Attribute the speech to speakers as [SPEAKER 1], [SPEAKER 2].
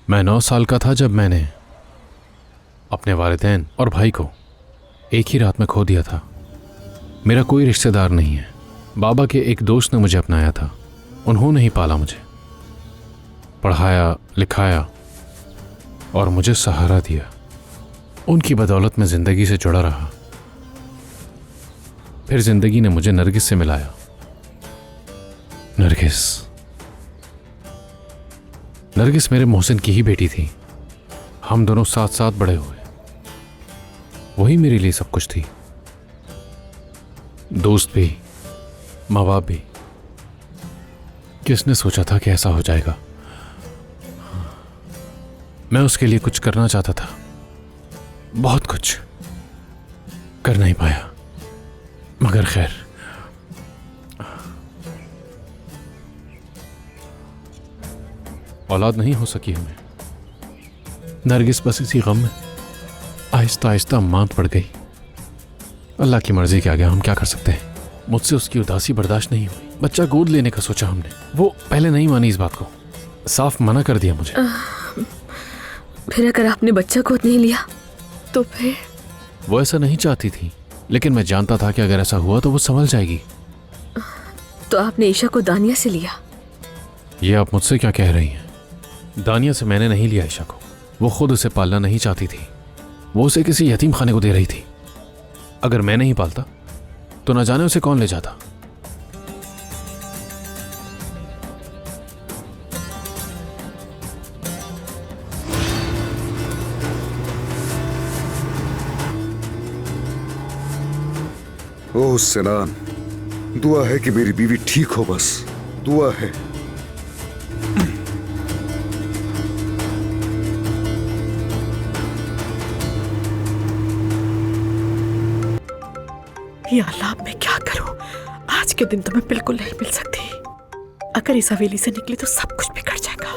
[SPEAKER 1] मैं 9 साल का था जब मैंने अपने वालिदैन और भाई को एक ही रात में खो दिया था। मेरा कोई रिश्तेदार नहीं है। बाबा के एक दोस्त ने मुझे अपनाया था। उन्होंने ही पाला मुझे, पढ़ाया लिखाया और मुझे सहारा दिया। उनकी बदौलत मैं जिंदगी से जुड़ा रहा। फिर जिंदगी ने मुझे नरगिस से मिलाया। नरगिस मेरे मोहसिन की ही बेटी थी। हम दोनों साथ साथ बड़े हुए। वही मेरे लिए सब कुछ थी। दोस्त भी, माँ बाप भी। किसने सोचा था कि ऐसा हो जाएगा। मैं उसके लिए कुछ करना चाहता था, बहुत कुछ। कर नहीं पाया, मगर खैर। औलाद नहीं हो सकी हमें। नरगिस बस इसी गम में आहिस्ता आहिस्ता मात पड़ गई। अल्लाह की मर्जी के आगे हम क्या कर सकते हैं। मुझसे उसकी उदासी बर्दाश्त नहीं हुई। बच्चा गोद लेने का सोचा हमने। वो पहले नहीं मानी इस बात को, साफ मना कर दिया मुझे।
[SPEAKER 2] फिर अगर आपने बच्चा गोद नहीं लिया तो फिर?
[SPEAKER 1] वो ऐसा नहीं चाहती थी, लेकिन मैं जानता था कि अगर ऐसा हुआ तो वो संभल जाएगी।
[SPEAKER 2] तो आपने ईशा को दानिया से लिया?
[SPEAKER 1] ये आप मुझसे क्या कह रही हैं? दानिया से मैंने नहीं लिया ईशा को। वो खुद उसे पालना नहीं चाहती थी। वो उसे किसी यतीम खाने को दे रही थी। अगर मैं नहीं पालता तो न जाने उसे कौन ले जाता।
[SPEAKER 3] ओह सिनान, दुआ है कि मेरी बीवी ठीक हो, बस दुआ है।
[SPEAKER 4] या अल्लाह, मैं क्या करूं? आज के दिन तो मैं बिल्कुल नहीं मिल सकती। अगर इस हवेली से निकली तो सब कुछ बिगड़ जाएगा।